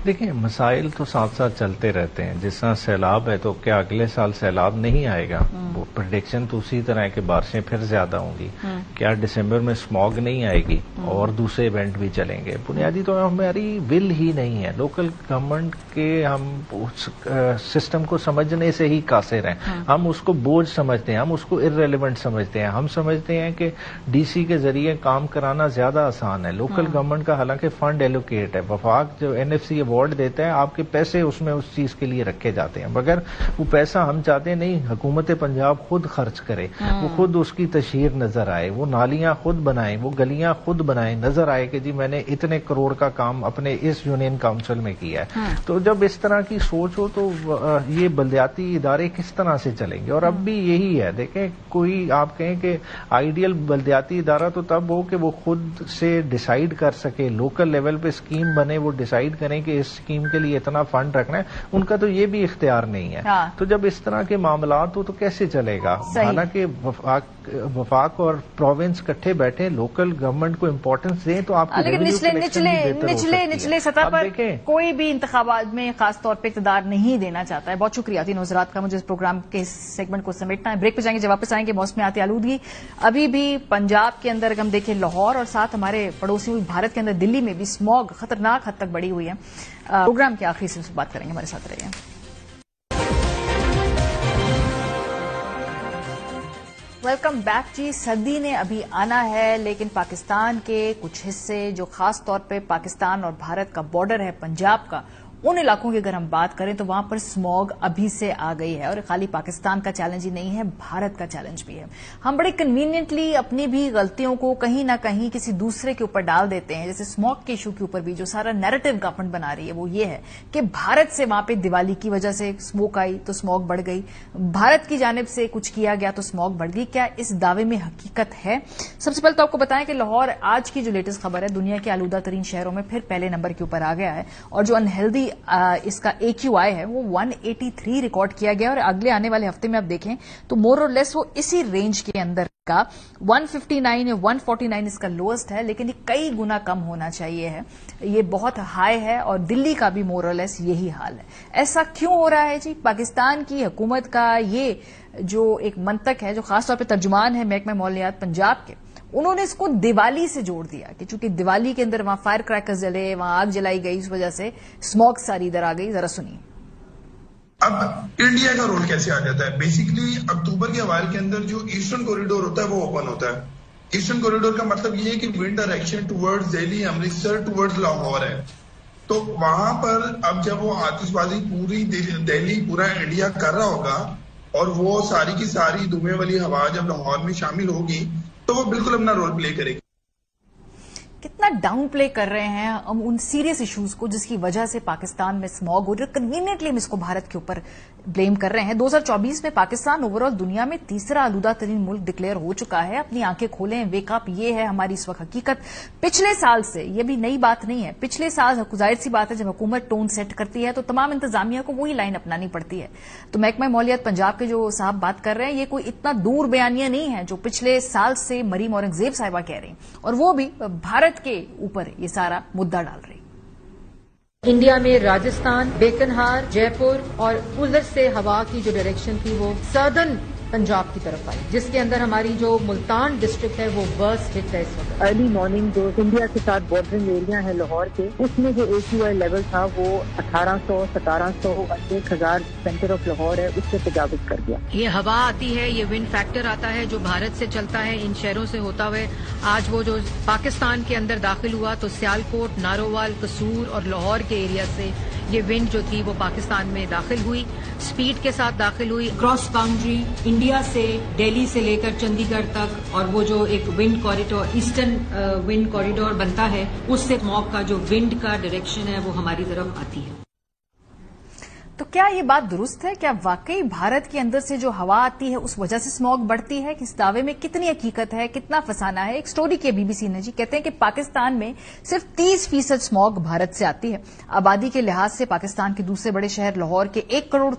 Speaker 7: دیکھیں، مسائل تو ساتھ ساتھ چلتے رہتے ہیں. جس طرح سیلاب ہے تو کیا اگلے سال سیلاب نہیں آئے گا؟ وہ پریڈکشن تو اسی طرح ہے کہ بارشیں پھر زیادہ ہوں گی. کیا دسمبر میں اسموگ نہیں آئے گی اور دوسرے ایونٹ بھی چلیں گے؟ بنیادی طور پر ہماری ول ہی نہیں ہے. لوکل گورنمنٹ کے ہم سسٹم کو سمجھنے سے ہی قاصر ہیں. ہم اس کو بوجھ سمجھتے ہیں، ہم اس کو ارریلیونٹ سمجھتے ہیں. ہم سمجھتے ہیں کہ ڈی سی کے ذریعے کام کرانا زیادہ آسان ہے. لوکل گورنمنٹ کا حالانکہ فنڈ ایلوکیٹ ہے، وفاق جو NFC ایوارڈ دیتا ہے، آپ کے پیسے اس میں اس چیز کے لیے رکھے جاتے ہیں، مگر وہ پیسہ ہم چاہتے ہیں نہیں، حکومت پنجاب خود خرچ کرے، وہ خود اس کی تشہیر نظر آئے، وہ نالیاں خود بنائیں، وہ گلیاں خود بنائیں، نظر آئے کہ جی میں نے اتنے کروڑ کا کام اپنے اس یونین کاؤنسل میں کیا ہے. تو جب اس طرح کی سوچ ہو تو یہ بلدیاتی ادارے کس طرح سے چلیں گے؟ اور اب بھی یہی ہے. دیکھیں، کوئی آپ کہیں کہ آئیڈیل بلدیاتی ادارہ تو تب ہو کہ وہ خود سے ڈیسائیڈ کر سکے، لوکل لیول پہ اسکیم بنے، وہ ڈیسائیڈ کریں کہ اس اسکیم کے لیے اتنا فنڈ رکھنا ہے، ان کا تو یہ بھی اختیار نہیں ہے. تو جب اس طرح کے معاملات ہو تو کیسے چلے گا؟ حالانکہ وفاق اور پروونس کٹھے بیٹھے لیکن گورنمنٹ کو امپورٹنس دیں تو آپ
Speaker 1: نچلے سطح پر کوئی بھی انتخابات میں خاص طور پہ اقتدار نہیں دینا چاہتا ہے. بہت شکریہ تینوں حضرات کا. مجھے اس پروگرام کے سیگمنٹ کو سمیٹنا ہے. بریک پہ جائیں گے. جب واپس آئیں گے موسمیاتی آلودگی ابھی بھی پنجاب کے اندر ہم دیکھیں لاہور اور ساتھ ہمارے پڑوسی ملک بھارت کے اندر دلی میں بھی اسموگ خطرناک حد تک بڑھی ہوئی ہے. پروگرام کے آخری سے بات کریں گے. ہمارے ساتھ رہیے. ویلکم بیک جی. سردی نے ابھی آنا ہے لیکن پاکستان کے کچھ حصے جو خاص طور پہ پاکستان اور بھارت کا بارڈر ہے پنجاب کا، ان علاقوں کی اگر ہم بات کریں تو وہاں پر اسموگ ابھی سے آ گئی ہے. اور خالی پاکستان کا چیلنج ہی نہیں ہے، بھارت کا چیلنج بھی ہے. ہم بڑے کنوینئنٹلی اپنی بھی غلطیوں کو کہیں نہ کہیں کسی دوسرے کے اوپر ڈال دیتے ہیں. جیسے اسموگ کے ایشو کے اوپر بھی جو سارا نیریٹو گورنمنٹ بنا رہی ہے وہ یہ ہے کہ بھارت سے وہاں پہ دیوالی کی وجہ سے اسموگ آئی تو اسموگ بڑھ گئی، بھارت کی جانب سے کچھ کیا گیا تو اسموگ بڑھ گئی. کیا اس دعوے میں حقیقت ہے؟ سب سے پہلے تو آپ کو بتائیں کہ لاہور آج کی جو لیٹسٹ خبر ہے دنیا کے آلودہ ترین شہروں میں پھر پہلے نمبر کے اوپر آ گیا ہے. اور جو انہیلدی اس کا AQI ہے وہ 183 ریکارڈ کیا گیا. اور اگلے آنے والے ہفتے میں آپ دیکھیں تو مور اور لیس وہ اسی رینج کے اندر کا 159 یا 149 اس کا لوئسٹ ہے، لیکن یہ کئی گنا کم ہونا چاہیے ہے. یہ بہت ہائی ہے اور دلی کا بھی مور اور لیس یہی حال ہے. ایسا کیوں ہو رہا ہے جی؟ پاکستان کی حکومت کا یہ جو ایک منطق ہے جو خاص طور پہ ترجمان ہے محکمہ ماحولیات پنجاب کے، انہوں نے اس کو دیوالی سے جوڑ دیا کہ چونکہ دیوالی کے اندر وہاں فائر کریکرز جلے، وہاں آگ جلائی گئی، اس وجہ سے اسموگ ساری ادھر آ گئی. ذرا سنیے.
Speaker 8: اب انڈیا کا رول کیسے آ جاتا ہے؟ بیسیکلی اکتوبر کے اوائل کے اندر جو ایسٹرن کوریڈور ہوتا ہے وہ اوپن ہوتا ہے. ایسٹرن کوریڈور کا مطلب یہ ہے کہ wind direction towards Delhi, Amritsar towards Lahore ہے. تو وہاں پر اب جب وہ آتش بازی پوری دہلی پورا انڈیا کر رہا ہوگا اور وہ ساری کی ساری دھوئیں والی ہوا جب لاہور میں شامل ہوگی تو وہ بالکل اپنا رول پلے کرے گی.
Speaker 1: کتنا ڈاؤن پلے کر رہے ہیں ہم ان سیریس ایشوز کو جس کی وجہ سے پاکستان میں اسموگ ہو رہا ہے. کنوینئنٹلی ہم اس کو بھارت کے اوپر بلیم کر رہے ہیں. 2024 میں پاکستان اوور آل دنیا میں تیسرا آلودہ ترین ملک ڈکلیئر ہو چکا ہے. اپنی آنکھیں کھولیں، ویک اپ. یہ ہے ہماری اس وقت حقیقت. پچھلے سال سے، یہ بھی نئی بات نہیں ہے، پچھلے سال ظاہر سی بات ہے جب حکومت ٹون سیٹ کرتی ہے تو تمام انتظامیہ کو وہی لائن اپنانی پڑتی ہے. تو محکمہ ماحولیات پنجاب کے جو صاحب بات کر رہے ہیں یہ کوئی اتنا دور بیانیہ نہیں ہے جو پچھلے سال سے مریم اورنگزیب صاحبہ کہہ رہی ہیں، اور وہ بھی بھارت کے اوپر یہ سارا مدعا ڈال رہی.
Speaker 9: انڈیا میں راجستھان، بیکنہار، جے پور اور ادھر سے ہوا کی جو ڈائریکشن تھی وہ سدرن پنجاب کی طرف آئی، جس کے اندر ہماری جو ملتان ڈسٹرکٹ ہے وہ برسٹ ہٹ ہے اس وقت.
Speaker 10: ارلی مارننگ جو انڈیا کے ساتھ بارڈرنگ ایریا ہے لاہور کے، اس میں جو AQI لیول تھا وہ 1800، 1700، 1000 سینٹر آف لاہور ہے اس سے تجاوز کر گیا.
Speaker 9: یہ ہوا آتی ہے، یہ ونڈ فیکٹر آتا ہے جو بھارت سے چلتا ہے ان شہروں سے ہوتا ہوئے آج وہ جو پاکستان کے اندر داخل ہوا تو سیالکوٹ، نارووال، قصور اور لاہور کے ایریا سے یہ ونڈ جو تھی وہ پاکستان میں داخل ہوئی، سپیڈ کے ساتھ داخل ہوئی کراس باؤنڈری انڈیا سے دہلی سے لے کر چنڈی گڑھ تک. اور وہ جو ایک ونڈ کوریڈور، ایسٹرن ونڈ کوریڈور بنتا ہے، اس سے اسموگ کا جو ونڈ کا ڈائریکشن ہے وہ ہماری طرف آتی ہے.
Speaker 1: تو کیا یہ بات درست ہے؟ کیا واقعی بھارت کے اندر سے جو ہوا آتی ہے اس وجہ سے اسموگ بڑھتی ہے؟ اس دعوے میں کتنی حقیقت ہے، کتنا فسانہ ہے؟ ایک سٹوری کی BBC نے جی کہتے ہیں کہ پاکستان میں صرف 30% اسموگ بھارت سے آتی ہے. آبادی کے لحاظ سے پاکستان کے دوسرے بڑے شہر لاہور کے 1.30 کروڑ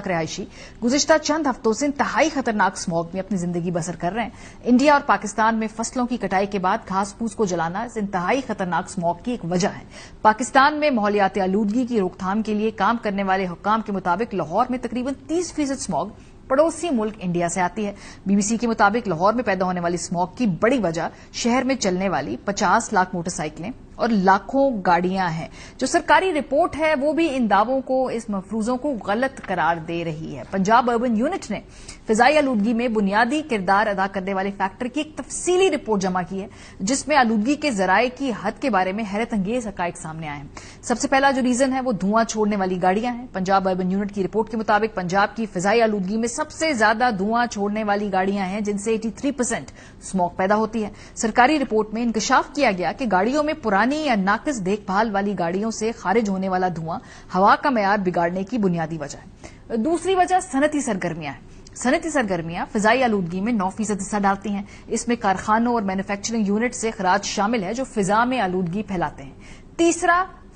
Speaker 1: رہائشی گزشتہ چند ہفتوں سے انتہائی خطرناک اسموگ میں اپنی زندگی بسر کر رہے ہیں. انڈیا اور پاکستان میں فصلوں کی کٹائی کے بعد گھاس پھوس کو جلانا اس انتہائی خطرناک اسموگ کی ایک وجہ ہے. پاکستان میں ماحولیاتی آلودگی کی روک تھام کے لیے کام کرنے والے حکام کے مطابق لاہور میں تقریباً 30% اسموگ پڑوسی ملک انڈیا سے آتی ہے. BBC کے مطابق لاہور میں پیدا ہونے والی اسموگ کی بڑی وجہ شہر میں چلنے والی 50 لاکھ موٹر سائیکلیں اور لاکھوں گاڑیاں ہیں. جو سرکاری رپورٹ ہے وہ بھی ان دعووں کو، اس مفروضوں کو غلط قرار دے رہی ہے. پنجاب اربن یونٹ نے فضائی آلودگی میں بنیادی کردار ادا کرنے والے فیکٹر کی ایک تفصیلی رپورٹ جمع کی ہے جس میں آلودگی کے ذرائع کی حد کے بارے میں حیرت انگیز حقائق سامنے آئے ہیں. سب سے پہلا جو ریزن ہے وہ دھواں چھوڑنے والی گاڑیاں ہیں. پنجاب اربن یونٹ کی رپورٹ کے مطابق پنجاب کی فضائی آلودگی میں سب سے زیادہ دھواں چھوڑنے والی گاڑیاں ہیں جن سے 83% اسموگ پیدا ہوتی ہے. سرکاری رپورٹ میں انکشاف کیا گیا کہ گاڑیوں میں پرانی یا ناقص دیکھ بھال والی گاڑیوں سے خارج ہونے والا دھواں ہوا کا معیار بگاڑنے کی بنیادی وجہ ہے. دوسری وجہ صنعتی سرگرمیاں ہیں. صنعتی سرگرمیاں فضائی آلودگی میں 9% حصہ ڈالتی ہیں. اس میں کارخانوں اور مینوفیکچرنگ یونٹ سے اخراج شامل ہے جو فضا میں آلودگی پھیلاتے ہیں. تیسرا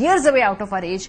Speaker 1: years away out of our age।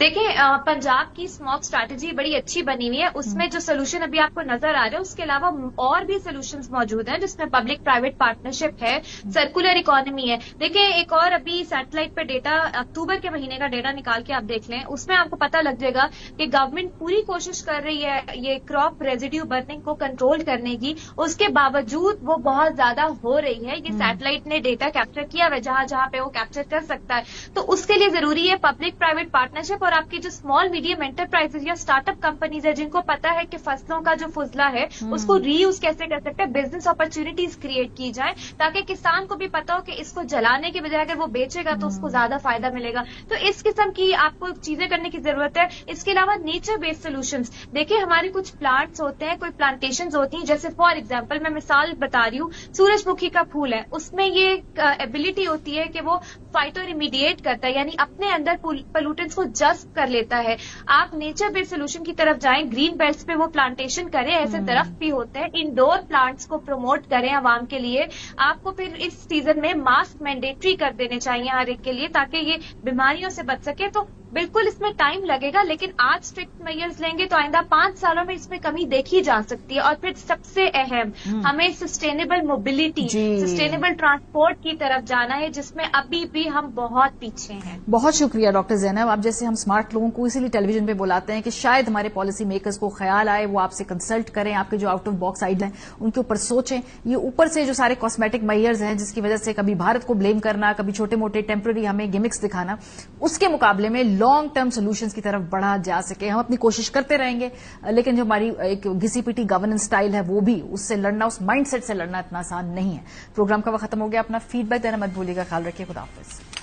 Speaker 11: دیکھیں پنجاب کی اسموک اسٹریٹجی بڑی اچھی بنی ہوئی ہے. اس میں جو سولوشن ابھی آپ کو نظر آ رہے ہیں اس کے علاوہ اور بھی سولوشنز موجود ہیں جس میں پبلک پرائیویٹ پارٹنرشپ ہے, سرکولر اکانومی ہے. دیکھیں ایک اور ابھی سیٹلائٹ پہ ڈیٹا اکتوبر کے مہینے کا ڈیٹا نکال کے آپ دیکھ لیں, اس میں آپ کو پتہ لگ جائے گا کہ گورنمنٹ پوری کوشش کر رہی ہے یہ کراپ ریزیڈیو برننگ کو کنٹرول کرنے کی, اس کے باوجود وہ بہت زیادہ ہو رہی ہے. یہ سیٹلائٹ نے ڈیٹا کیپچر کیا ہوا ہے جہاں جہاں پہ وہ کیپچر کر سکتا ہے. تو اس کے لیے ضروری ہے پبلک پرائیویٹ پارٹنرشپ, اور آپ کی جو اسمال میڈیم انٹرپرائز یا اسٹارٹ اپ کمپنیز ہے جن کو پتا ہے کہ فصلوں کا جو فضلہ ہے اس کو ری یوز کیسے کر سکتے ہیں, بزنس اپرچونیٹیز کریٹ کی جائیں تاکہ کسان کو بھی پتا ہو کہ اس کو جلانے کی بجائے اگر وہ بیچے گا تو اس کو زیادہ فائدہ ملے گا. تو اس قسم کی آپ کو چیزیں کرنے کی ضرورت ہے. اس کے علاوہ نیچر بیسڈ سولوشنز, دیکھیں ہمارے کچھ پلانٹس ہوتے ہیں, کوئی پلانٹیشنز ہوتی ہیں, جیسے فار ایگزامپل میں مثال بتا رہی ہوں, سورج مکھی کا پھول ہے, اس میں یہ ایبلٹی ہوتی ہے کہ وہ فائٹو ریمیڈیٹ کرتا ہے, یعنی اپنے اندر پولوٹنٹس کو جذب کر لیتا ہے. آپ نیچر بیسڈ سولوشن کی طرف جائیں, گرین بیلٹس پہ وہ پلانٹیشن کریں, ایسے درخت بھی ہوتے ہیں, انڈور پلانٹس کو پروموٹ کریں عوام کے لیے. آپ کو پھر اس سیزن میں ماسک مینڈیٹری کر دینے چاہیے ہر ایک کے لیے تاکہ یہ بیماریوں سے بچ سکے. تو بالکل اس میں ٹائم لگے گا, لیکن آج اسٹرکٹ میئرز لیں گے تو آئندہ 5 سالوں میں اس میں کمی دیکھی جا سکتی ہے. اور پھر سب سے اہم ہمیں سسٹینیبل موبلٹی, سسٹینیبل ٹرانسپورٹ کی طرف جانا ہے جس میں ابھی بھی ہم بہت پیچھے ہیں.
Speaker 1: بہت شکریہ ڈاکٹر زینب. آپ جیسے ہم اسمارٹ لوگوں کو اسی لیے ٹیلی ویژن پہ بلاتے ہیں کہ شاید ہمارے پالیسی میکرز کو خیال آئے, وہ آپ سے کنسلٹ کریں, آپ کے جو آؤٹ آف باکس آئیڈیا ہیں ان کے اوپر سوچیں. یہ اوپر سے جو سارے کاسمیٹک میئرز ہیں جس کی وجہ سے کبھی بھارت کو بلیم کرنا, کبھی چھوٹے موٹے ٹیمپرری ہمیں گمکس دکھانا, اس کے مقابلے میں لانگ ٹرم سولوشن کی طرف بڑھا جا سکے. ہم اپنی کوشش کرتے رہیں گے, لیکن جو ہماری ایک گھسی پیٹی گورننس سٹائل ہے وہ بھی اس سے لڑنا, اس مائنڈ سیٹ سے لڑنا اتنا آسان نہیں ہے. پروگرام کا وقت ختم ہو گیا. اپنا فیڈ بیک دینا مت بھولیے گا. خیال رکھیے. خدا حافظ.